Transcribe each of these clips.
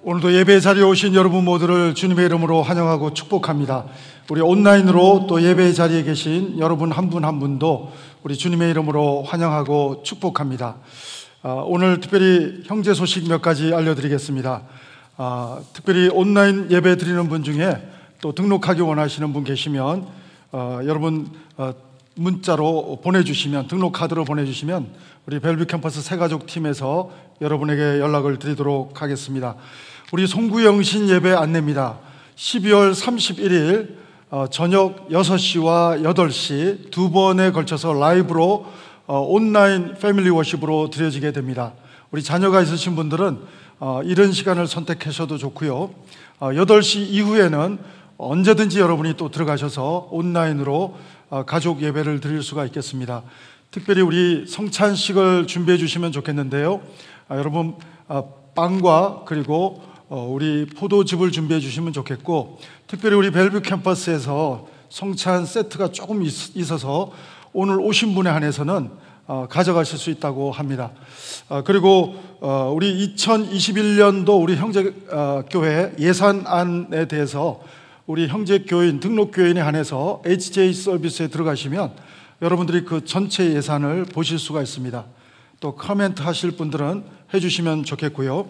오늘도 예배 자리에 오신 여러분 모두를 주님의 이름으로 환영하고 축복합니다. 우리 온라인으로 또 예배 자리에 계신 여러분 한 분 한 분도 우리 주님의 이름으로 환영하고 축복합니다. 오늘 특별히 형제 소식 몇 가지 알려드리겠습니다. 특별히 온라인 예배 드리는 분 중에 또 등록하기 원하시는 분 계시면 여러분 문자로 보내주시면, 등록 카드로 보내주시면 우리 벨뷰 캠퍼스 새가족 팀에서 여러분에게 연락을 드리도록 하겠습니다. 우리 송구영신 예배 안내입니다. 12월 31일 저녁 6시와 8시 두 번에 걸쳐서 라이브로 온라인 패밀리 워십으로 드려지게 됩니다. 우리 자녀가 있으신 분들은 이런 시간을 선택하셔도 좋고요. 8시 이후에는 언제든지 여러분이 또 들어가셔서 온라인으로 가족 예배를 드릴 수가 있겠습니다. 특별히 우리 성찬식을 준비해 주시면 좋겠는데요. 여러분 빵과 그리고 우리 포도즙을 준비해 주시면 좋겠고, 특별히 우리 벨뷰 캠퍼스에서 성찬 세트가 조금 있어서 오늘 오신 분에 한해서는 가져가실 수 있다고 합니다. 그리고 우리 2021년도 우리 형제교회 예산안에 대해서 우리 형제교인, 등록교인에 한해서 HJ 서비스에 들어가시면 여러분들이 그 전체 예산을 보실 수가 있습니다. 또 코멘트 하실 분들은 해주시면 좋겠고요.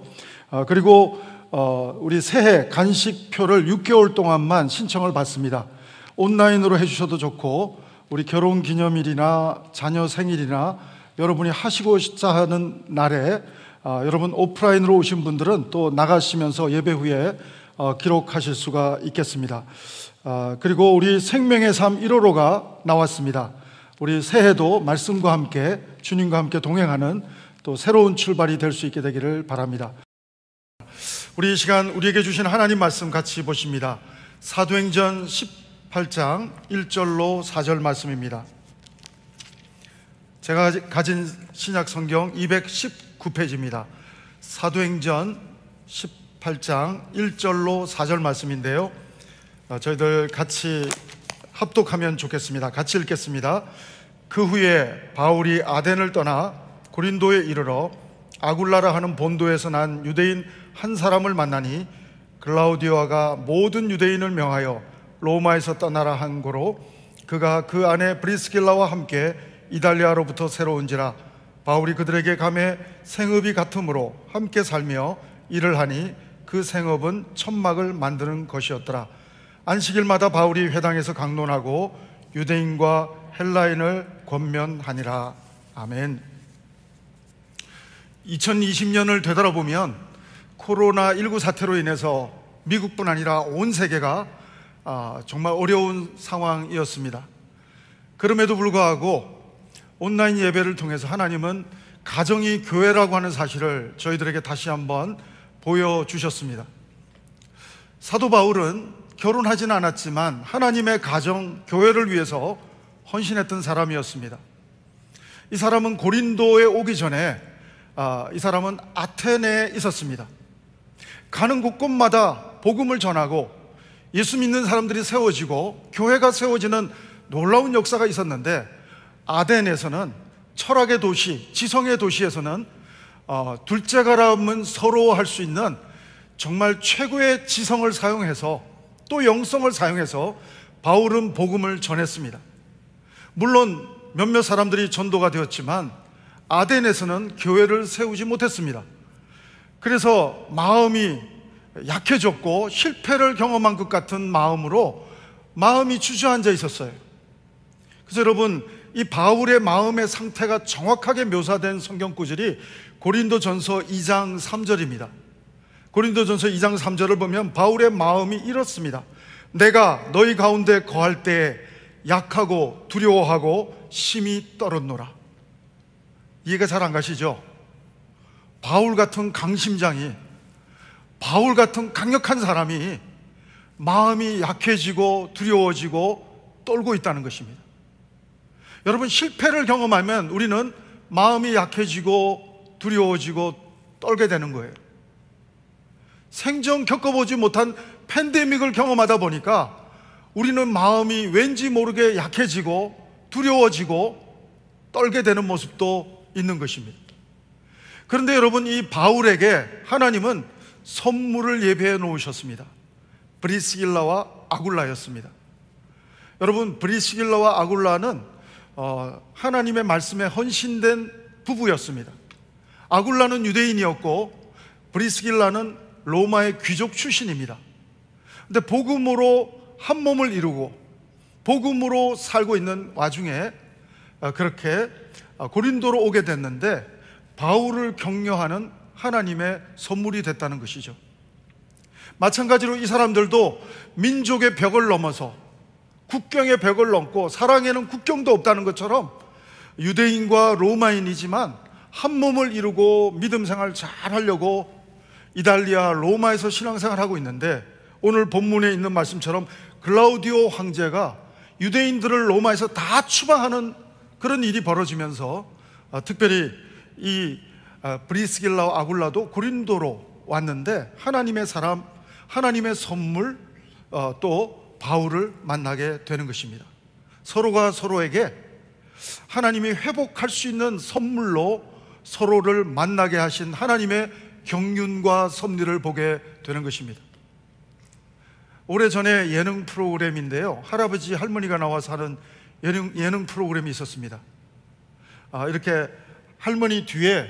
그리고 우리 새해 간식표를 6개월 동안만 신청을 받습니다. 온라인으로 해주셔도 좋고, 우리 결혼기념일이나 자녀 생일이나 여러분이 하시고자 하는 날에 여러분 오프라인으로 오신 분들은 또 나가시면서 예배 후에 기록하실 수가 있겠습니다. 그리고 우리 생명의 삶 1호로가 나왔습니다. 우리 새해도 말씀과 함께, 주님과 함께 동행하는 또 새로운 출발이 될 수 있게 되기를 바랍니다. 우리 이 시간 우리에게 주신 하나님 말씀 같이 보십니다. 사도행전 18장 1절로 4절 말씀입니다. 제가 가진 신약 성경 219페이지입니다. 사도행전 18장 1절로 4절 말씀인데요, 저희들 같이 합독하면 좋겠습니다. 같이 읽겠습니다. 그 후에 바울이 아덴을 떠나 고린도에 이르러 아굴라라 하는 본도에서 난 유대인 한 사람을 만나니, 글라우디오가 모든 유대인을 명하여 로마에서 떠나라 한 고로 그가 그 안에 브리스길라와 함께 이달리아로부터 새로 온지라. 바울이 그들에게 감해 생업이 같으므로 함께 살며 일을 하니 그 생업은 천막을 만드는 것이었더라. 안식일마다 바울이 회당에서 강론하고 유대인과 헬라인을 권면하니라. 아멘. 2020년을 되돌아보면 코로나19 사태로 인해서 미국뿐 아니라 온 세계가 정말 어려운 상황이었습니다. 그럼에도 불구하고 온라인 예배를 통해서 하나님은 가정이 교회라고 하는 사실을 저희들에게 다시 한번 보여주셨습니다. 사도 바울은 결혼하지는 않았지만 하나님의 가정, 교회를 위해서 헌신했던 사람이었습니다. 이 사람은 고린도에 오기 전에 이 사람은 아테네에 있었습니다. 가는 곳곳마다 복음을 전하고 예수 믿는 사람들이 세워지고 교회가 세워지는 놀라운 역사가 있었는데, 아덴에서는 철학의 도시, 지성의 도시에서는 둘째가라면 서러워할 수 있는 정말 최고의 지성을 사용해서 또 영성을 사용해서 바울은 복음을 전했습니다. 물론 몇몇 사람들이 전도가 되었지만 아덴에서는 교회를 세우지 못했습니다. 그래서 마음이 약해졌고 실패를 경험한 것 같은 마음으로 마음이 주저앉아 있었어요. 그래서 여러분, 이 바울의 마음의 상태가 정확하게 묘사된 성경 구절이 고린도전서 2장 3절입니다. 고린도전서 2장 3절을 보면 바울의 마음이 이렇습니다. 내가 너희 가운데 거할 때에 약하고 두려워하고 심히 떨었노라. 이해가 잘 안 가시죠? 바울 같은 강심장이, 바울 같은 강력한 사람이 마음이 약해지고 두려워지고 떨고 있다는 것입니다. 여러분, 실패를 경험하면 우리는 마음이 약해지고 두려워지고 떨게 되는 거예요. 생전 겪어보지 못한 팬데믹을 경험하다 보니까 우리는 마음이 왠지 모르게 약해지고 두려워지고 떨게 되는 모습도 있는 것입니다. 그런데 여러분, 이 바울에게 하나님은 선물을 예배해 놓으셨습니다. 브리스길라와 아굴라였습니다. 여러분, 브리스길라와 아굴라는 하나님의 말씀에 헌신된 부부였습니다. 아굴라는 유대인이었고 브리스길라는 로마의 귀족 출신입니다. 근데 복음으로 한 몸을 이루고 복음으로 살고 있는 와중에 그렇게 고린도로 오게 됐는데 바울을 격려하는 하나님의 선물이 됐다는 것이죠. 마찬가지로 이 사람들도 민족의 벽을 넘어서 국경의 벽을 넘고 사랑에는 국경도 없다는 것처럼 유대인과 로마인이지만 한 몸을 이루고 믿음 생활 잘 하려고 이탈리아 로마에서 신앙생활하고 있는데, 오늘 본문에 있는 말씀처럼 글라우디오 황제가 유대인들을 로마에서 다 추방하는 그런 일이 벌어지면서 특별히 이 브리스길라와 아굴라도 고린도로 왔는데 하나님의 사람, 하나님의 선물, 또 바울을 만나게 되는 것입니다. 서로가 서로에게 하나님이 회복할 수 있는 선물로 서로를 만나게 하신 하나님의 경륜과 섭리를 보게 되는 것입니다. 오래전에 예능 프로그램인데요, 할아버지 할머니가 나와서 하는 예능 프로그램이 있었습니다. 이렇게 할머니 뒤에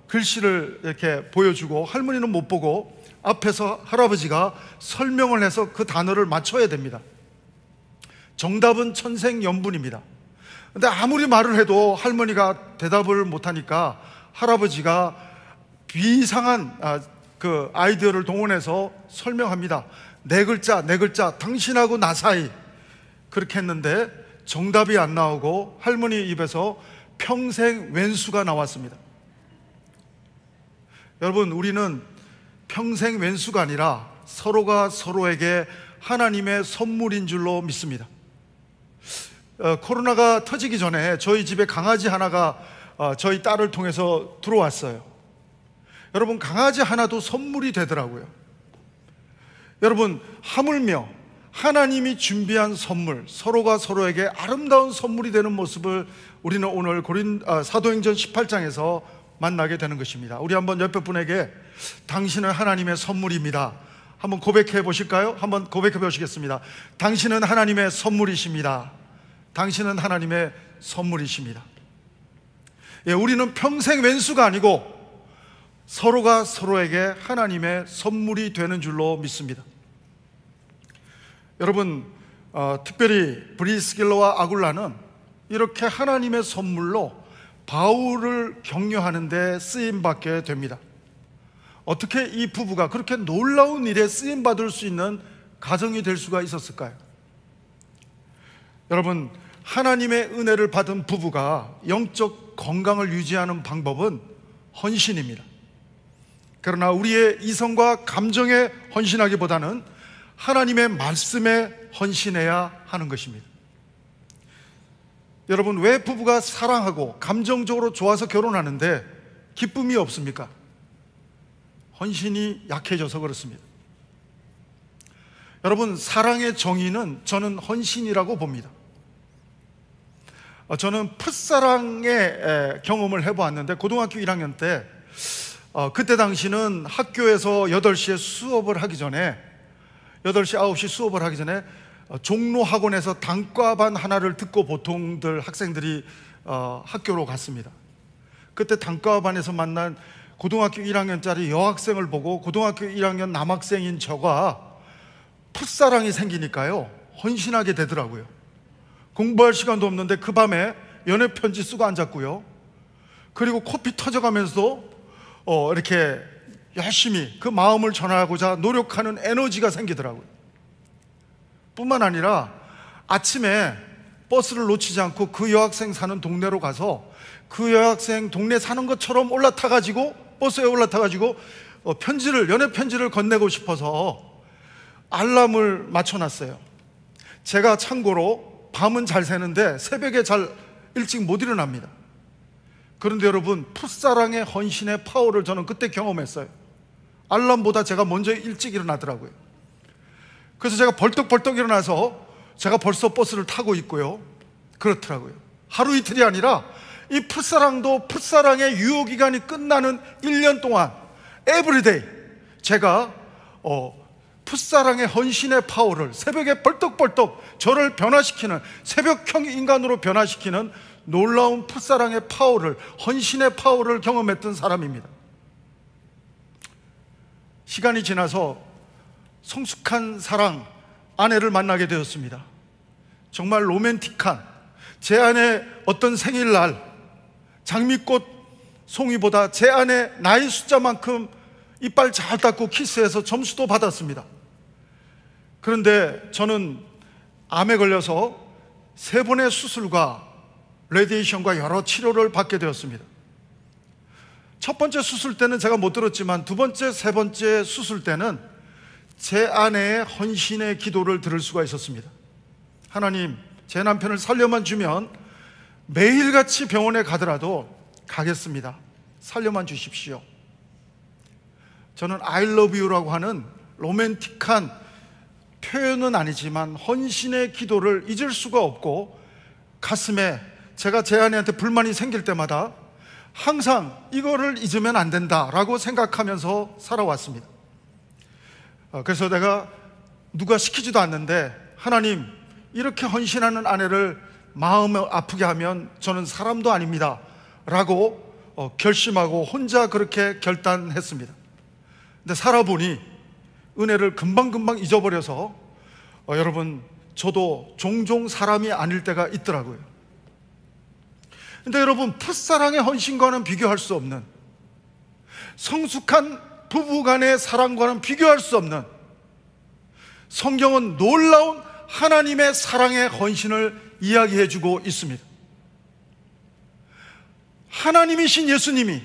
글씨를 이렇게 보여주고 할머니는 못 보고 앞에서 할아버지가 설명을 해서 그 단어를 맞춰야 됩니다. 정답은 천생연분입니다. 근데 아무리 말을 해도 할머니가 대답을 못하니까 할아버지가 비상한 그 아이디어를 동원해서 설명합니다. 네 글자 당신하고 나 사이. 그렇게 했는데 정답이 안 나오고 할머니 입에서 평생 왼수가 나왔습니다. 여러분, 우리는 평생 왼수가 아니라 서로가 서로에게 하나님의 선물인 줄로 믿습니다. 코로나가 터지기 전에 저희 집에 강아지 하나가 저희 딸을 통해서 들어왔어요. 여러분, 강아지 하나도 선물이 되더라고요. 여러분, 하물며 하나님이 준비한 선물, 서로가 서로에게 아름다운 선물이 되는 모습을 우리는 오늘 사도행전 18장에서 만나게 되는 것입니다. 우리 한번 옆에 분에게 당신은 하나님의 선물입니다 한번 고백해 보실까요? 한번 고백해 보시겠습니다. 당신은 하나님의 선물이십니다. 당신은 하나님의 선물이십니다. 예, 우리는 평생 왼수가 아니고 서로가 서로에게 하나님의 선물이 되는 줄로 믿습니다. 여러분, 특별히 브리스길라와 아굴라는 이렇게 하나님의 선물로 바울을 격려하는 데 쓰임받게 됩니다. 어떻게 이 부부가 그렇게 놀라운 일에 쓰임받을 수 있는 가정이 될 수가 있었을까요? 여러분, 하나님의 은혜를 받은 부부가 영적 건강을 유지하는 방법은 헌신입니다. 그러나 우리의 이성과 감정에 헌신하기보다는 하나님의 말씀에 헌신해야 하는 것입니다. 여러분, 왜 부부가 사랑하고 감정적으로 좋아서 결혼하는데 기쁨이 없습니까? 헌신이 약해져서 그렇습니다. 여러분, 사랑의 정의는 저는 헌신이라고 봅니다. 저는 풋사랑의 경험을 해보았는데 고등학교 1학년 때 그때 당시는 학교에서 8시에 수업을 하기 전에 8시, 9시 수업을 하기 전에 종로학원에서 단과반 하나를 듣고 보통들 학생들이 학교로 갔습니다. 그때 단과반에서 만난 고등학교 1학년짜리 여학생을 보고 고등학교 1학년 남학생인 저가 풋사랑이 생기니까요 헌신하게 되더라고요. 공부할 시간도 없는데 그 밤에 연애 편지 쓰고 앉았고요. 그리고 코피 터져가면서도 이렇게 열심히 그 마음을 전하고자 노력하는 에너지가 생기더라고요. 뿐만 아니라 아침에 버스를 놓치지 않고 그 여학생 사는 동네로 가서 그 여학생 동네 사는 것처럼 버스에 올라타가지고 연애 편지를 건네고 싶어서 알람을 맞춰놨어요. 제가 참고로 밤은 잘 새는데 새벽에 잘 일찍 못 일어납니다. 그런데 여러분, 풋사랑의 헌신의 파워를 저는 그때 경험했어요. 알람보다 제가 먼저 일찍 일어나더라고요. 그래서 제가 벌떡벌떡 일어나서 제가 벌써 버스를 타고 있고요. 그렇더라고요. 하루 이틀이 아니라 이 풋사랑도 풋사랑의 유효기간이 끝나는 1년 동안 에브리데이 제가 풋사랑의 헌신의 파워를, 새벽에 벌떡벌떡 저를 변화시키는, 새벽형 인간으로 변화시키는 놀라운 풋사랑의 파워를, 헌신의 파워를 경험했던 사람입니다. 시간이 지나서 성숙한 사랑, 아내를 만나게 되었습니다. 정말 로맨틱한, 제 아내 어떤 생일날 장미꽃 송이보다 제 아내 나이 숫자만큼 이빨 잘 닦고 키스해서 점수도 받았습니다. 그런데 저는 암에 걸려서 3번의 수술과 레디에이션과 여러 치료를 받게 되었습니다. 첫 번째 수술 때는 제가 못 들었지만 두 번째, 세 번째 수술 때는 제 아내의 헌신의 기도를 들을 수가 있었습니다. 하나님, 제 남편을 살려만 주면 매일같이 병원에 가더라도 가겠습니다. 살려만 주십시오. 저는 I love you라고 하는 로맨틱한 표현은 아니지만 헌신의 기도를 잊을 수가 없고, 가슴에 제가 제 아내한테 불만이 생길 때마다 항상 이거를 잊으면 안 된다라고 생각하면서 살아왔습니다. 그래서 내가 누가 시키지도 않는데, 하나님, 이렇게 헌신하는 아내를 마음 아프게 하면 저는 사람도 아닙니다 라고 결심하고 혼자 그렇게 결단했습니다. 근데 살아보니 은혜를 금방금방 잊어버려서 여러분, 저도 종종 사람이 아닐 때가 있더라고요. 근데 여러분, 풋사랑의 헌신과는 비교할 수 없는, 성숙한 부부간의 사랑과는 비교할 수 없는, 성경은 놀라운 하나님의 사랑의 헌신을 이야기해주고 있습니다. 하나님이신 예수님이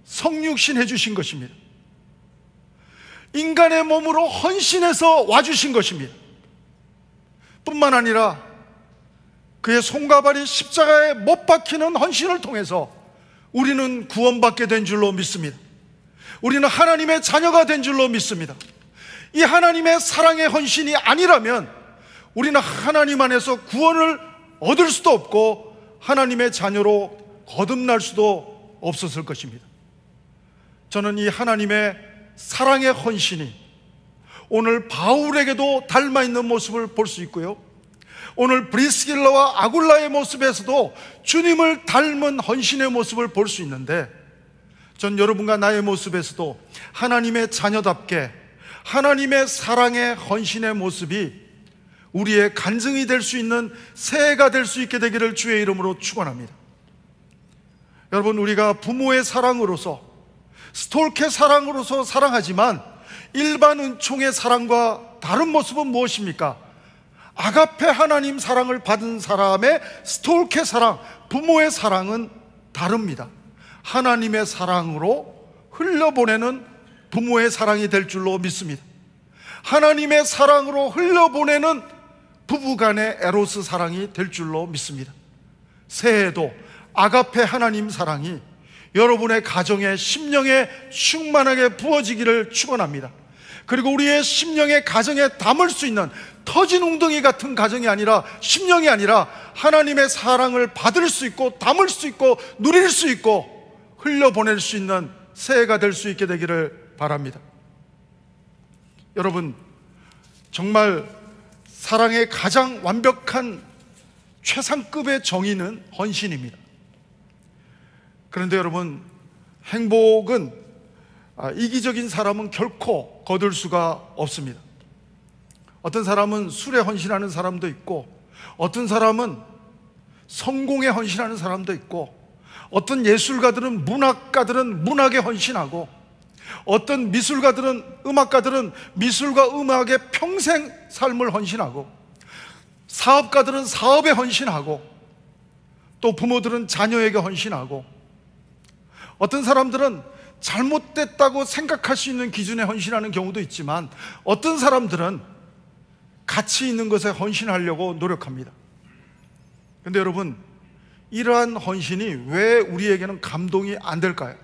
성육신 해주신 것입니다. 인간의 몸으로 헌신해서 와주신 것입니다. 뿐만 아니라 그의 손과 발이 십자가에 못 박히는 헌신을 통해서 우리는 구원받게 된 줄로 믿습니다. 우리는 하나님의 자녀가 된 줄로 믿습니다. 이 하나님의 사랑의 헌신이 아니라면 우리는 하나님 안에서 구원을 얻을 수도 없고 하나님의 자녀로 거듭날 수도 없었을 것입니다. 저는 이 하나님의 사랑의 헌신이 오늘 바울에게도 닮아있는 모습을 볼 수 있고요, 오늘 브리스길라와 아굴라의 모습에서도 주님을 닮은 헌신의 모습을 볼 수 있는데, 전 여러분과 나의 모습에서도 하나님의 자녀답게 하나님의 사랑의 헌신의 모습이 우리의 간증이 될 수 있는 새해가 될 수 있게 되기를 주의 이름으로 축원합니다. 여러분, 우리가 부모의 사랑으로서, 스톨케 사랑으로서 사랑하지만 일반 은총의 사랑과 다른 모습은 무엇입니까? 아가페 하나님 사랑을 받은 사람의 스톨케 사랑, 부모의 사랑은 다릅니다. 하나님의 사랑으로 흘려보내는 부모의 사랑이 될 줄로 믿습니다. 하나님의 사랑으로 흘려보내는 부부간의 에로스 사랑이 될 줄로 믿습니다. 새해에도 아가페 하나님 사랑이 여러분의 가정에, 심령에 충만하게 부어지기를 축원합니다. 그리고 우리의 심령의 가정에 담을 수 있는 터진 웅덩이 같은 가정이 아니라, 심령이 아니라 하나님의 사랑을 받을 수 있고 담을 수 있고 누릴 수 있고 흘려보낼 수 있는 새해가 될 수 있게 되기를 바랍니다. 여러분, 정말 사랑의 가장 완벽한 최상급의 정의는 헌신입니다. 그런데 여러분, 행복은 이기적인 사람은 결코 거둘 수가 없습니다. 어떤 사람은 술에 헌신하는 사람도 있고, 어떤 사람은 성공에 헌신하는 사람도 있고, 어떤 예술가들은, 문학가들은 문학에 헌신하고, 어떤 미술가들은, 음악가들은 미술과 음악에 평생 삶을 헌신하고, 사업가들은 사업에 헌신하고, 또 부모들은 자녀에게 헌신하고, 어떤 사람들은 잘못됐다고 생각할 수 있는 기준에 헌신하는 경우도 있지만, 어떤 사람들은 가치 있는 것에 헌신하려고 노력합니다. 그런데 여러분, 이러한 헌신이 왜 우리에게는 감동이 안 될까요?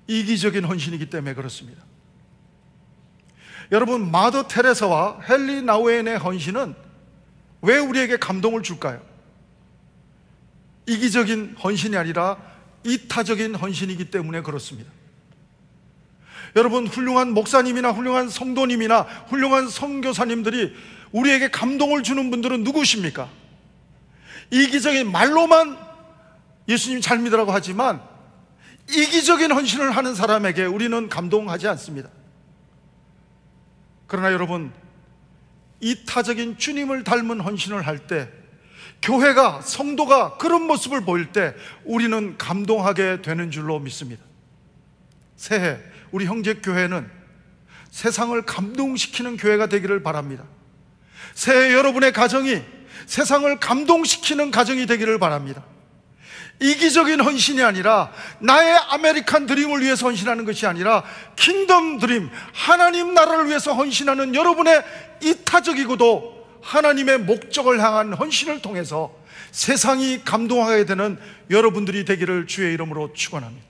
이기적인 헌신이기 때문에 그렇습니다. 여러분, 마더 테레사와 헨리 나우엔의 헌신은 왜 우리에게 감동을 줄까요? 이기적인 헌신이 아니라 이타적인 헌신이기 때문에 그렇습니다. 여러분, 훌륭한 목사님이나 훌륭한 성도님이나 훌륭한 선교사님들이 우리에게 감동을 주는 분들은 누구십니까? 이기적인 말로만 예수님 잘 믿으라고 하지만 이기적인 헌신을 하는 사람에게 우리는 감동하지 않습니다. 그러나 여러분, 이타적인 주님을 닮은 헌신을 할 때, 교회가, 성도가 그런 모습을 보일 때 우리는 감동하게 되는 줄로 믿습니다. 새해 우리 형제교회는 세상을 감동시키는 교회가 되기를 바랍니다. 새해 여러분의 가정이 세상을 감동시키는 가정이 되기를 바랍니다. 이기적인 헌신이 아니라 나의 아메리칸 드림을 위해서 헌신하는 것이 아니라 킹덤 드림, 하나님 나라를 위해서 헌신하는 여러분의 이타적이고도 하나님의 목적을 향한 헌신을 통해서 세상이 감동하게 되는 여러분들이 되기를 주의 이름으로 축원합니다.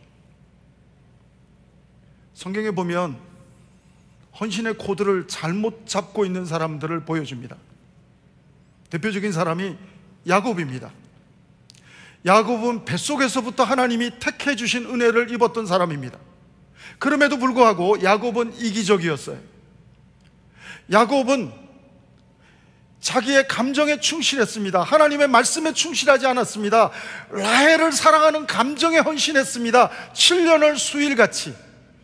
성경에 보면 헌신의 코드를 잘못 잡고 있는 사람들을 보여줍니다. 대표적인 사람이 야곱입니다. 야곱은 뱃속에서부터 하나님이 택해 주신 은혜를 입었던 사람입니다. 그럼에도 불구하고 야곱은 이기적이었어요. 야곱은 자기의 감정에 충실했습니다. 하나님의 말씀에 충실하지 않았습니다. 라헬을 사랑하는 감정에 헌신했습니다. 7년을 수일같이.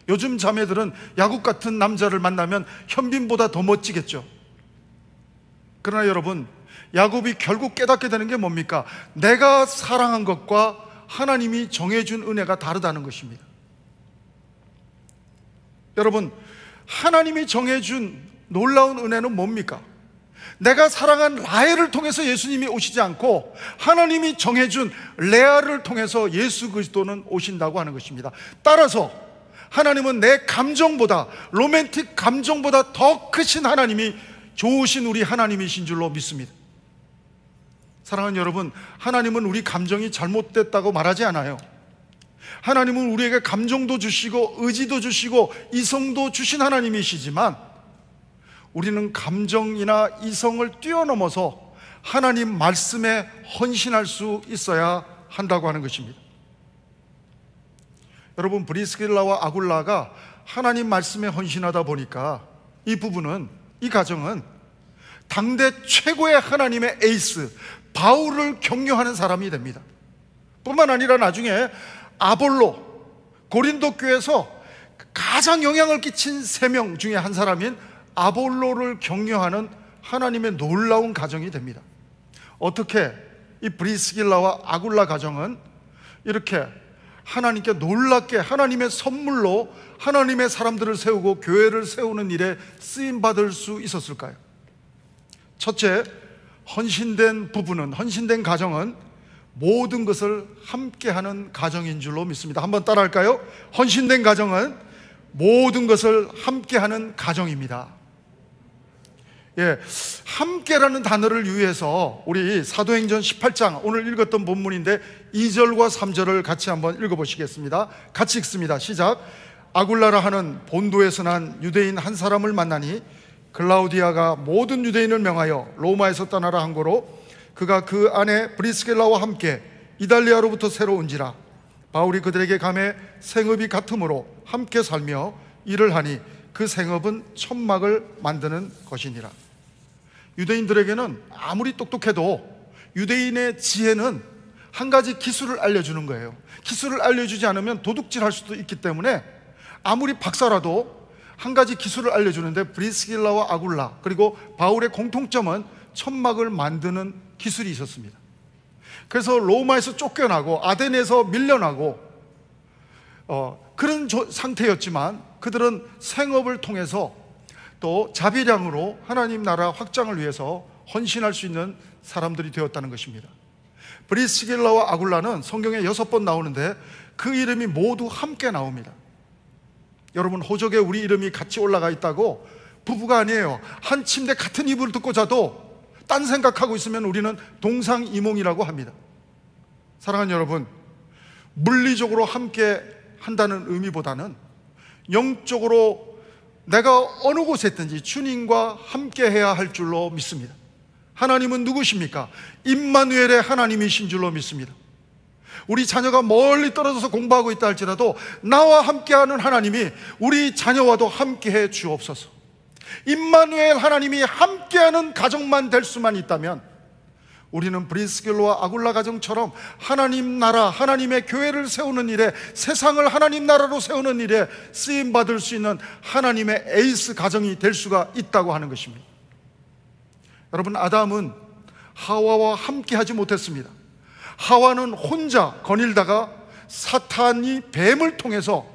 요즘 자매들은 야곱 같은 남자를 만나면 현빈보다 더 멋지겠죠. 그러나 여러분, 야곱이 결국 깨닫게 되는 게 뭡니까? 내가 사랑한 것과 하나님이 정해준 은혜가 다르다는 것입니다. 여러분, 하나님이 정해준 놀라운 은혜는 뭡니까? 내가 사랑한 라헬을 통해서 예수님이 오시지 않고 하나님이 정해준 레아를 통해서 예수 그리스도는 오신다고 하는 것입니다. 따라서 하나님은 내 감정보다, 로맨틱 감정보다 더 크신 하나님이, 좋으신 우리 하나님이신 줄로 믿습니다. 사랑하는 여러분, 하나님은 우리 감정이 잘못됐다고 말하지 않아요. 하나님은 우리에게 감정도 주시고 의지도 주시고 이성도 주신 하나님이시지만 우리는 감정이나 이성을 뛰어넘어서 하나님 말씀에 헌신할 수 있어야 한다고 하는 것입니다. 여러분, 브리스길라와 아굴라가 하나님 말씀에 헌신하다 보니까 이 부부는, 이 가정은 당대 최고의 하나님의 에이스 바울을 격려하는 사람이 됩니다. 뿐만 아니라 나중에 아볼로, 고린도 교회에서 가장 영향을 끼친 3명 중에 한 사람인 아볼로를 격려하는 하나님의 놀라운 가정이 됩니다. 어떻게 이 브리스길라와 아굴라 가정은 이렇게 하나님께 놀랍게 하나님의 선물로 하나님의 사람들을 세우고 교회를 세우는 일에 쓰임받을 수 있었을까요? 첫째, 헌신된 부부는, 헌신된 가정은 모든 것을 함께하는 가정인 줄로 믿습니다. 한번 따라할까요? 헌신된 가정은 모든 것을 함께하는 가정입니다. 예, 함께라는 단어를 유의해서 우리 사도행전 18장, 오늘 읽었던 본문인데 2절과 3절을 같이 한번 읽어보시겠습니다. 같이 읽습니다. 시작. 아굴라라 하는 본도에서 난 유대인 한 사람을 만나니 글라우디아가 모든 유대인을 명하여 로마에서 떠나라 한 거로 그가 그 아내 브리스길라와 함께 이달리아로부터 새로 온지라. 바울이 그들에게 감해 생업이 같으므로 함께 살며 일을 하니 그 생업은 천막을 만드는 것이니라. 유대인들에게는 아무리 똑똑해도 유대인의 지혜는 한 가지 기술을 알려주는 거예요. 기술을 알려주지 않으면 도둑질할 수도 있기 때문에 아무리 박사라도 한 가지 기술을 알려주는데 브리스길라와 아굴라 그리고 바울의 공통점은 천막을 만드는 기술이 있었습니다. 그래서 로마에서 쫓겨나고 아덴에서 밀려나고 그런 상태였지만 그들은 생업을 통해서 또 자비량으로 하나님 나라 확장을 위해서 헌신할 수 있는 사람들이 되었다는 것입니다. 브리스길라와 아굴라는 성경에 6번 나오는데 그 이름이 모두 함께 나옵니다. 여러분, 호적에 우리 이름이 같이 올라가 있다고 부부가 아니에요. 한 침대 같은 이불을 듣고 자도 딴 생각하고 있으면 우리는 동상이몽이라고 합니다. 사랑하는 여러분, 물리적으로 함께 한다는 의미보다는 영적으로 내가 어느 곳에 있든지 주님과 함께 해야 할 줄로 믿습니다. 하나님은 누구십니까? 임마누엘의 하나님이신 줄로 믿습니다. 우리 자녀가 멀리 떨어져서 공부하고 있다 할지라도 나와 함께하는 하나님이 우리 자녀와도 함께해 주옵소서. 임마누엘 하나님이 함께하는 가정만 될 수만 있다면 우리는 브리스길라와 아굴라 가정처럼 하나님 나라, 하나님의 교회를 세우는 일에, 세상을 하나님 나라로 세우는 일에 쓰임받을 수 있는 하나님의 에이스 가정이 될 수가 있다고 하는 것입니다. 여러분, 아담은 하와와 함께하지 못했습니다. 하와는 혼자 거닐다가 사탄이 뱀을 통해서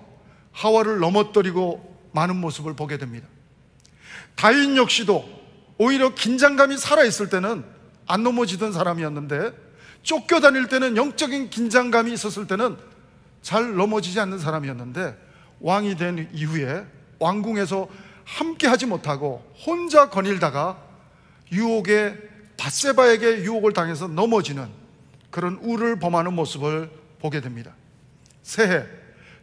하와를 넘어뜨리고 마는 모습을 보게 됩니다. 다윗 역시도 오히려 긴장감이 살아있을 때는 안 넘어지던 사람이었는데, 쫓겨다닐 때는 영적인 긴장감이 있었을 때는 잘 넘어지지 않는 사람이었는데, 왕이 된 이후에 왕궁에서 함께하지 못하고 혼자 거닐다가 유혹에, 밧세바에게 유혹을 당해서 넘어지는 그런 우를 범하는 모습을 보게 됩니다. 새해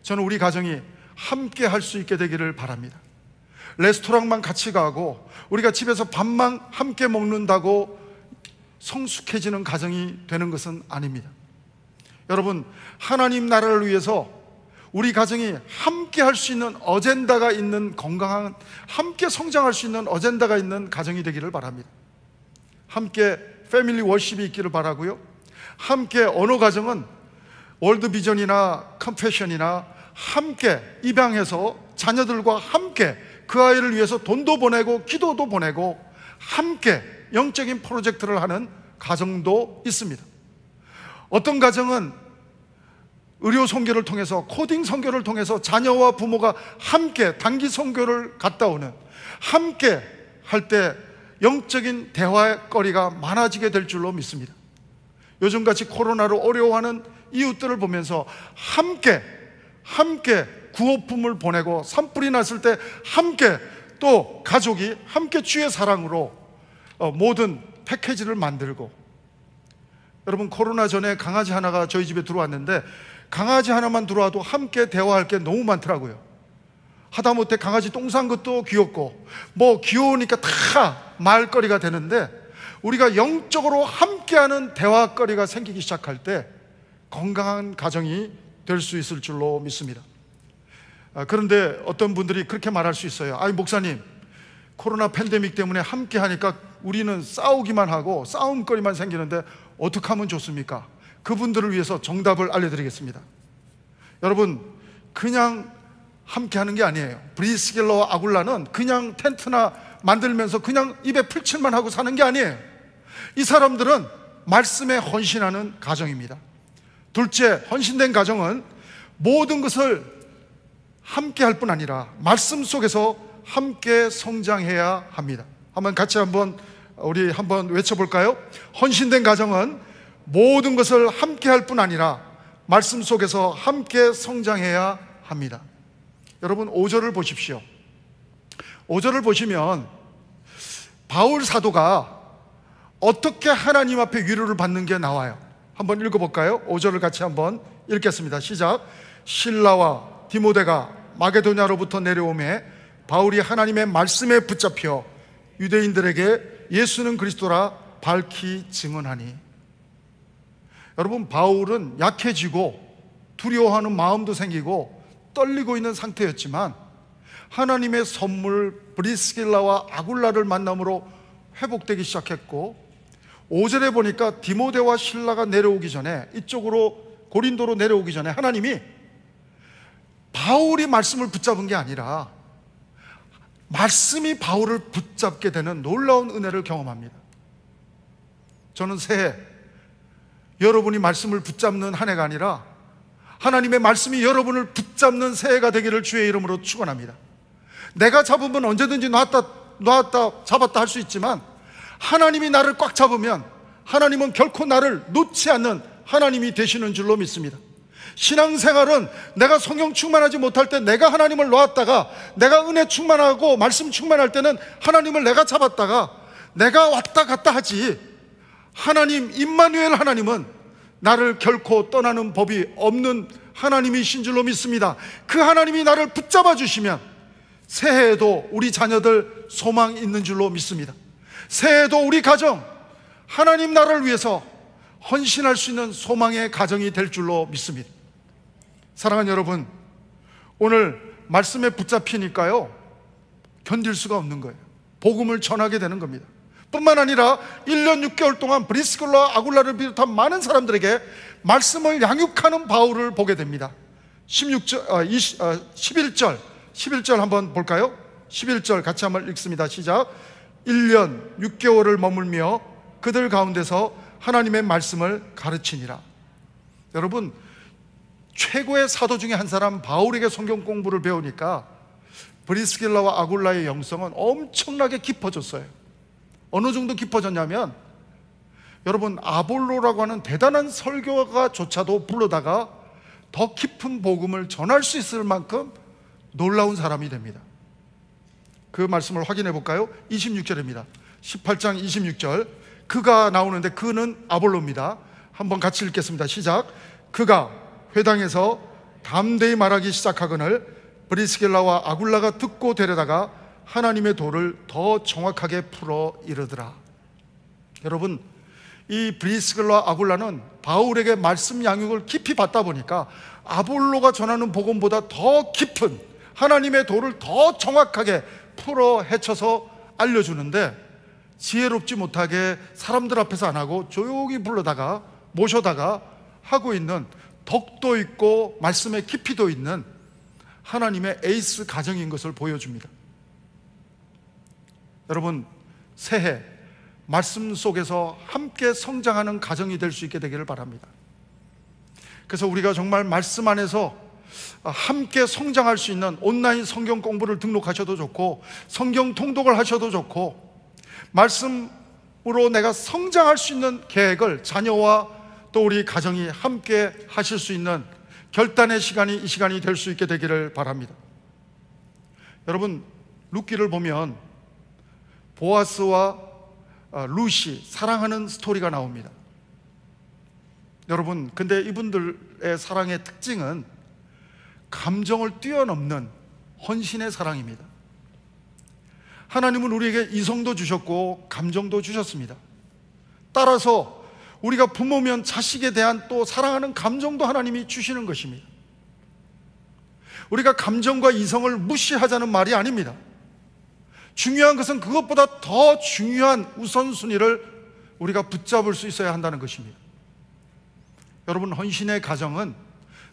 저는 우리 가정이 함께 할 수 있게 되기를 바랍니다. 레스토랑만 같이 가고 우리가 집에서 밥만 함께 먹는다고 성숙해지는 가정이 되는 것은 아닙니다. 여러분, 하나님 나라를 위해서 우리 가정이 함께 할 수 있는 어젠다가 있는, 건강한, 함께 성장할 수 있는 어젠다가 있는 가정이 되기를 바랍니다. 함께 패밀리 워십이 있기를 바라고요. 함께 어느 가정은 월드비전이나 컴패션이나 함께 입양해서 자녀들과 함께 그 아이를 위해서 돈도 보내고 기도도 보내고 함께 영적인 프로젝트를 하는 가정도 있습니다. 어떤 가정은 의료 선교를 통해서, 코딩 선교를 통해서 자녀와 부모가 함께 단기 선교를 갔다 오는, 함께 할 때 영적인 대화거리가 많아지게 될 줄로 믿습니다. 요즘같이 코로나로 어려워하는 이웃들을 보면서 함께 구호품을 보내고 산불이 났을 때 함께, 또 가족이 함께 주의 사랑으로 모든 패키지를 만들고. 여러분, 코로나 전에 강아지 하나가 저희 집에 들어왔는데 강아지 하나만 들어와도 함께 대화할 게 너무 많더라고요. 하다못해 강아지 똥 싼 것도 귀엽고 뭐 귀여우니까 다 말거리가 되는데, 우리가 영적으로 함께하는 대화거리가 생기기 시작할 때 건강한 가정이 될 수 있을 줄로 믿습니다. 그런데 어떤 분들이 그렇게 말할 수 있어요. 아니, 목사님, 코로나 팬데믹 때문에 함께 하니까 우리는 싸우기만 하고 싸움거리만 생기는데 어떻게 하면 좋습니까? 그분들을 위해서 정답을 알려드리겠습니다. 여러분, 그냥 함께 하는 게 아니에요. 브리스길라와 아굴라는 그냥 텐트나 만들면서 그냥 입에 풀칠만 하고 사는 게 아니에요. 이 사람들은 말씀에 헌신하는 가정입니다. 둘째, 헌신된 가정은 모든 것을 함께 할 뿐 아니라 말씀 속에서 함께 성장해야 합니다. 우리 한번 외쳐볼까요? 헌신된 가정은 모든 것을 함께 할 뿐 아니라 말씀 속에서 함께 성장해야 합니다. 여러분, 5절을 보십시오. 5절을 보시면 바울 사도가 어떻게 하나님 앞에 위로를 받는 게 나와요. 한번 읽어볼까요? 5절을 같이 한번 읽겠습니다. 시작. 실라와 디모데가 마게도냐로부터 내려오매 바울이 하나님의 말씀에 붙잡혀 유대인들에게 예수는 그리스도라 밝히 증언하니. 여러분, 바울은 약해지고 두려워하는 마음도 생기고 떨리고 있는 상태였지만 하나님의 선물 브리스길라와 아굴라를 만남으로 회복되기 시작했고, 5절에 보니까 디모데와 실라가 내려오기 전에, 이쪽으로 고린도로 내려오기 전에 하나님이 바울이 말씀을 붙잡은 게 아니라 말씀이 바울을 붙잡게 되는 놀라운 은혜를 경험합니다. 저는 새해 여러분이 말씀을 붙잡는 한 해가 아니라 하나님의 말씀이 여러분을 붙잡는 새해가 되기를 주의 이름으로 축원합니다. 내가 잡으면 언제든지 놨다 잡았다 할 수 있지만 하나님이 나를 꽉 잡으면 하나님은 결코 나를 놓지 않는 하나님이 되시는 줄로 믿습니다. 신앙생활은 내가 성령 충만하지 못할 때 내가 하나님을 놓았다가, 내가 은혜 충만하고 말씀 충만할 때는 하나님을 내가 잡았다가 내가 왔다 갔다 하지, 하나님, 임마누엘 하나님은 나를 결코 떠나는 법이 없는 하나님이신 줄로 믿습니다. 그 하나님이 나를 붙잡아 주시면 새해에도 우리 자녀들 소망이 있는 줄로 믿습니다. 새해에도 우리 가정 하나님 나라를 위해서 헌신할 수 있는 소망의 가정이 될 줄로 믿습니다. 사랑하는 여러분, 오늘 말씀에 붙잡히니까요 견딜 수가 없는 거예요. 복음을 전하게 되는 겁니다. 뿐만 아니라 1년 6개월 동안 브리스길라와 아굴라를 비롯한 많은 사람들에게 말씀을 양육하는 바울을 보게 됩니다. 11절 한번 볼까요? 11절 같이 한번 읽습니다. 시작. 1년 6개월을 머물며 그들 가운데서 하나님의 말씀을 가르치니라. 여러분, 최고의 사도 중에 한 사람 바울에게 성경 공부를 배우니까 브리스길라와 아굴라의 영성은 엄청나게 깊어졌어요. 어느 정도 깊어졌냐면, 여러분, 아볼로라고 하는 대단한 설교가조차도 불러다가 더 깊은 복음을 전할 수 있을 만큼 놀라운 사람이 됩니다. 그 말씀을 확인해 볼까요? 26절입니다. 18장 26절. 그가 나오는데 그는 아볼로입니다. 한번 같이 읽겠습니다. 시작. 그가 회당에서 담대히 말하기 시작하거늘 브리스길라와 아굴라가 듣고 데려다가 하나님의 도를 더 정확하게 풀어 이르더라. 여러분, 이 브리스길라와 아굴라는 바울에게 말씀 양육을 깊이 받다 보니까 아볼로가 전하는 복음보다 더 깊은 하나님의 도를 더 정확하게 풀어 헤쳐서 알려주는데, 지혜롭지 못하게 사람들 앞에서 안 하고 조용히 불러다가 모셔다가 하고 있는 덕도 있고 말씀의 깊이도 있는 하나님의 에이스 가정인 것을 보여줍니다. 여러분, 새해 말씀 속에서 함께 성장하는 가정이 될 수 있게 되기를 바랍니다. 그래서 우리가 정말 말씀 안에서 함께 성장할 수 있는 온라인 성경 공부를 등록하셔도 좋고, 성경 통독을 하셔도 좋고, 말씀으로 내가 성장할 수 있는 계획을 자녀와 또 우리 가정이 함께 하실 수 있는 결단의 시간이 이 시간이 될 수 있게 되기를 바랍니다. 여러분, 룻기를 보면 보아스와 룻이 사랑하는 스토리가 나옵니다. 여러분, 근데 이분들의 사랑의 특징은 감정을 뛰어넘는 헌신의 사랑입니다. 하나님은 우리에게 이성도 주셨고 감정도 주셨습니다. 따라서 우리가 부모면 자식에 대한 또 사랑하는 감정도 하나님이 주시는 것입니다. 우리가 감정과 이성을 무시하자는 말이 아닙니다. 중요한 것은 그것보다 더 중요한 우선순위를 우리가 붙잡을 수 있어야 한다는 것입니다. 여러분, 헌신의 가정은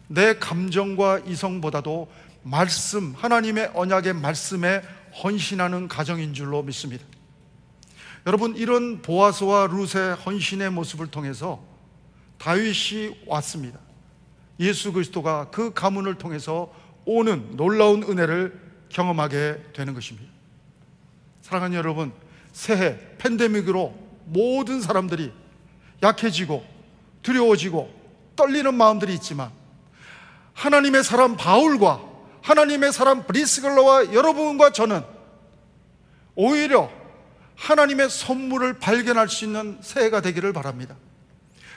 내 감정과 이성보다도 말씀, 하나님의 언약의 말씀에 헌신하는 가정인 줄로 믿습니다. 여러분, 이런 보아스와 룻의 헌신의 모습을 통해서 다윗이 왔습니다. 예수 그리스도가 그 가문을 통해서 오는 놀라운 은혜를 경험하게 되는 것입니다. 사랑하는 여러분, 새해 팬데믹으로 모든 사람들이 약해지고 두려워지고 떨리는 마음들이 있지만, 하나님의 사람 바울과 하나님의 사람 브리스길라와 여러분과 저는 오히려 하나님의 선물을 발견할 수 있는 새해가 되기를 바랍니다.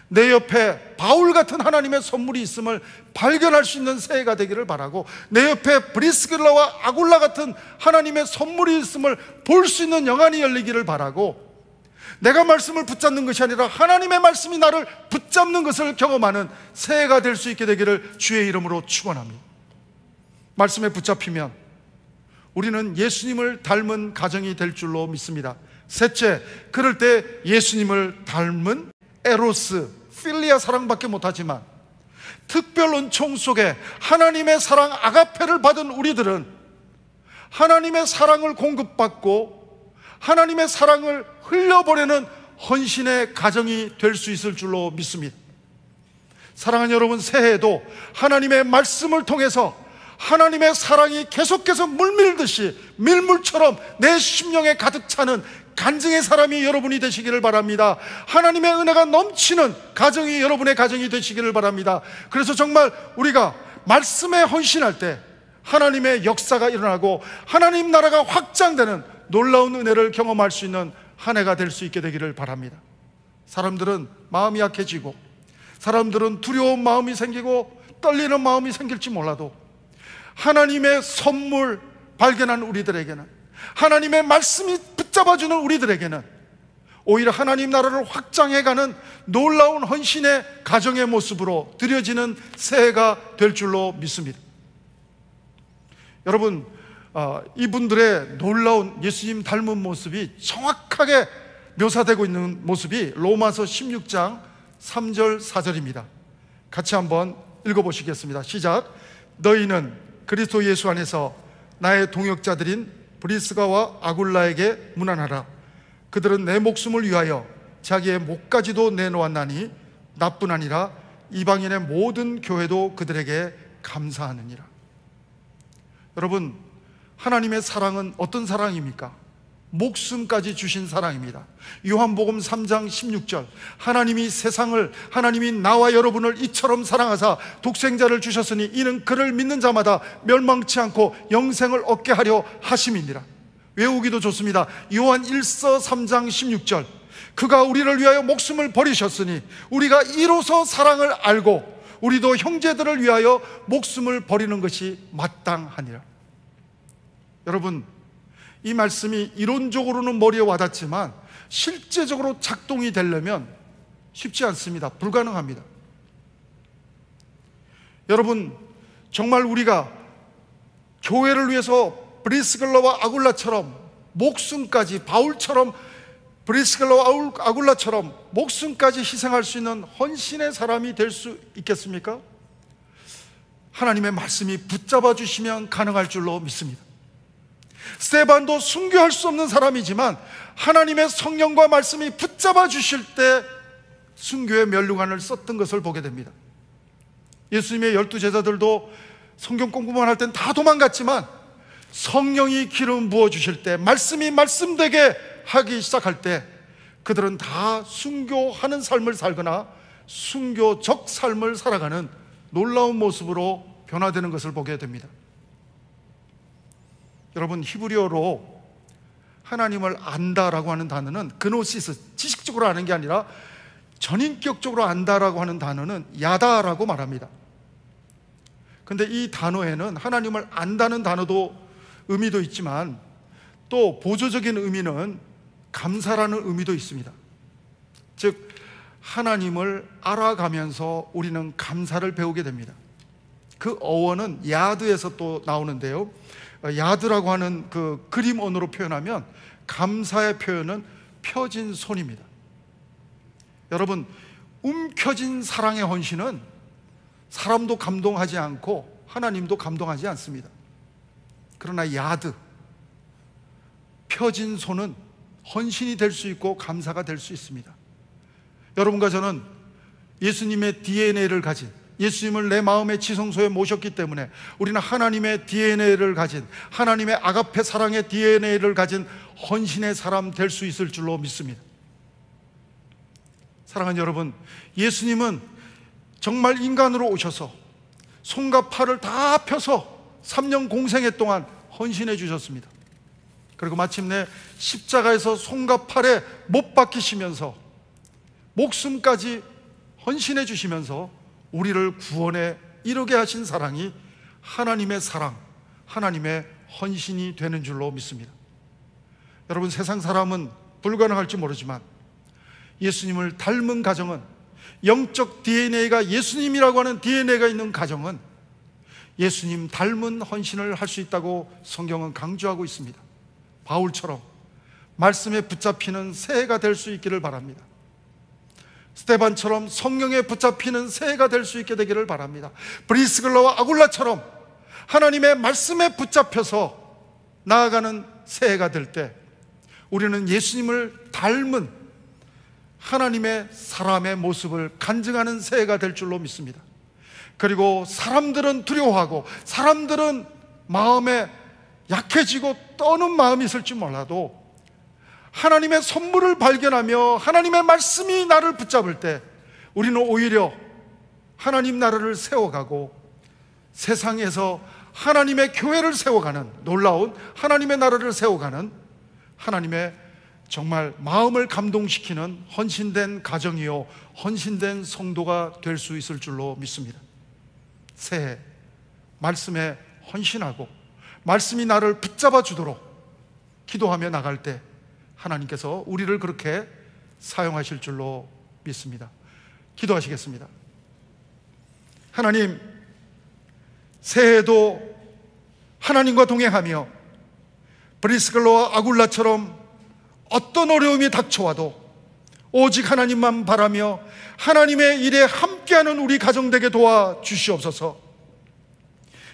내 옆에 바울 같은 하나님의 선물이 있음을 발견할 수 있는 새해가 되기를 바라고, 내 옆에 브리스길라와 아굴라 같은 하나님의 선물이 있음을 볼 수 있는 영안이 열리기를 바라고, 내가 말씀을 붙잡는 것이 아니라 하나님의 말씀이 나를 붙잡는 것을 경험하는 새해가 될 수 있게 되기를 주의 이름으로 축원합니다. 말씀에 붙잡히면 우리는 예수님을 닮은 가정이 될 줄로 믿습니다. 셋째, 그럴 때 예수님을 닮은 에로스, 필리아 사랑밖에 못하지만 특별 은총 속에 하나님의 사랑 아가페를 받은 우리들은 하나님의 사랑을 공급받고 하나님의 사랑을 흘려보내는 헌신의 가정이 될 수 있을 줄로 믿습니다. 사랑하는 여러분, 새해에도 하나님의 말씀을 통해서 하나님의 사랑이 계속해서 물밀듯이 밀물처럼 내 심령에 가득 차는 간증의 사람이 여러분이 되시기를 바랍니다. 하나님의 은혜가 넘치는 가정이 여러분의 가정이 되시기를 바랍니다. 그래서 정말 우리가 말씀에 헌신할 때 하나님의 역사가 일어나고 하나님 나라가 확장되는 놀라운 은혜를 경험할 수 있는 한 해가 될 수 있게 되기를 바랍니다. 사람들은 마음이 약해지고, 사람들은 두려운 마음이 생기고 떨리는 마음이 생길지 몰라도, 하나님의 선물 발견한 우리들에게는, 하나님의 말씀이 붙잡아주는 우리들에게는 오히려 하나님 나라를 확장해가는 놀라운 헌신의 가정의 모습으로 드려지는 새해가 될 줄로 믿습니다. 여러분, 이분들의 놀라운 예수님 닮은 모습이 정확하게 묘사되고 있는 모습이 로마서 16장 3절 4절입니다. 같이 한번 읽어보시겠습니다. 시작. 너희는 그리스도 예수 안에서 나의 동역자들인 브리스가와 아굴라에게 문안하라. 그들은 내 목숨을 위하여 자기의 목까지도 내놓았나니 나뿐 아니라 이방인의 모든 교회도 그들에게 감사하느니라. 여러분, 하나님의 사랑은 어떤 사랑입니까? 목숨까지 주신 사랑입니다. 요한복음 3장 16절, 하나님이 나와 여러분을 이처럼 사랑하사 독생자를 주셨으니 이는 그를 믿는 자마다 멸망치 않고 영생을 얻게 하려 하심이니라. 외우기도 좋습니다. 요한 1서 3장 16절, 그가 우리를 위하여 목숨을 버리셨으니 우리가 이로써 사랑을 알고 우리도 형제들을 위하여 목숨을 버리는 것이 마땅하니라. 여러분, 이 말씀이 이론적으로는 머리에 와닿지만 실제적으로 작동이 되려면 쉽지 않습니다. 불가능합니다. 여러분, 정말 우리가 교회를 위해서 브리스길라와 아굴라처럼 목숨까지, 바울처럼 브리스길라와 아굴라처럼 목숨까지 희생할 수 있는 헌신의 사람이 될 수 있겠습니까? 하나님의 말씀이 붙잡아 주시면 가능할 줄로 믿습니다. 스데반도 순교할 수 없는 사람이지만 하나님의 성령과 말씀이 붙잡아 주실 때 순교의 면류관을 썼던 것을 보게 됩니다. 예수님의 12제자들도 성경 공부만 할 땐 다 도망갔지만 성령이 기름 부어 주실 때, 말씀이 말씀되게 하기 시작할 때 그들은 다 순교하는 삶을 살거나 순교적 삶을 살아가는 놀라운 모습으로 변화되는 것을 보게 됩니다. 여러분, 히브리어로 하나님을 안다라고 하는 단어는 그노시스, 지식적으로 아는 게 아니라 전인격적으로 안다라고 하는 단어는 야다라고 말합니다. 근데 이 단어에는 하나님을 안다는 단어도 의미도 있지만 또 보조적인 의미는 감사라는 의미도 있습니다. 즉, 하나님을 알아가면서 우리는 감사를 배우게 됩니다. 그 어원은 야드에서 또 나오는데요, 야드라고 하는 그 그림 언어로 표현하면 감사의 표현은 펴진 손입니다. 여러분, 움켜진 사랑의 헌신은 사람도 감동하지 않고 하나님도 감동하지 않습니다. 그러나 야드, 펴진 손은 헌신이 될 수 있고 감사가 될 수 있습니다. 여러분과 저는 예수님의 DNA를 가진, 예수님을 내 마음의 지성소에 모셨기 때문에 우리는 하나님의 DNA를 가진, 하나님의 아가페 사랑의 DNA를 가진 헌신의 사람 될 수 있을 줄로 믿습니다. 사랑하는 여러분, 예수님은 정말 인간으로 오셔서 손과 팔을 다 펴서 3년 공생애 동안 헌신해 주셨습니다. 그리고 마침내 십자가에서 손과 팔에 못 박히시면서 목숨까지 헌신해 주시면서 우리를 구원에 이르게 하신 사랑이 하나님의 사랑, 하나님의 헌신이 되는 줄로 믿습니다. 여러분, 세상 사람은 불가능할지 모르지만 예수님을 닮은 가정은, 영적 DNA가 예수님이라고 하는 DNA가 있는 가정은 예수님 닮은 헌신을 할 수 있다고 성경은 강조하고 있습니다. 바울처럼 말씀에 붙잡히는 새해가 될 수 있기를 바랍니다. 스데반처럼 성령에 붙잡히는 새해가 될 수 있게 되기를 바랍니다. 브리스길라와 아굴라처럼 하나님의 말씀에 붙잡혀서 나아가는 새해가 될 때 우리는 예수님을 닮은 하나님의 사람의 모습을 간증하는 새해가 될 줄로 믿습니다. 그리고 사람들은 두려워하고 사람들은 마음에 약해지고 떠는 마음이 있을지 몰라도 하나님의 선물을 발견하며 하나님의 말씀이 나를 붙잡을 때 우리는 오히려 하나님 나라를 세워가고 세상에서 하나님의 교회를 세워가는, 놀라운 하나님의 나라를 세워가는 하나님의 정말 마음을 감동시키는 헌신된 가정이요 헌신된 성도가 될 수 있을 줄로 믿습니다. 새해 말씀에 헌신하고 말씀이 나를 붙잡아 주도록 기도하며 나갈 때 하나님께서 우리를 그렇게 사용하실 줄로 믿습니다. 기도하시겠습니다. 하나님, 새해에도 하나님과 동행하며 브리스글라와 아굴라처럼 어떤 어려움이 닥쳐와도 오직 하나님만 바라며 하나님의 일에 함께하는 우리 가정 되게 도와주시옵소서.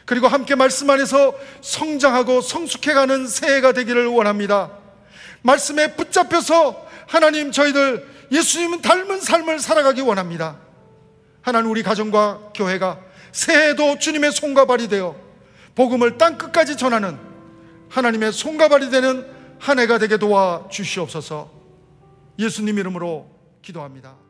그리고 함께 말씀 안에서 성장하고 성숙해가는 새해가 되기를 원합니다. 말씀에 붙잡혀서 하나님, 저희들 예수님은 닮은 삶을 살아가기 원합니다. 하나님, 우리 가정과 교회가 새해에도 주님의 손과 발이 되어 복음을 땅끝까지 전하는 하나님의 손과 발이 되는 한 해가 되게 도와주시옵소서. 예수님 이름으로 기도합니다.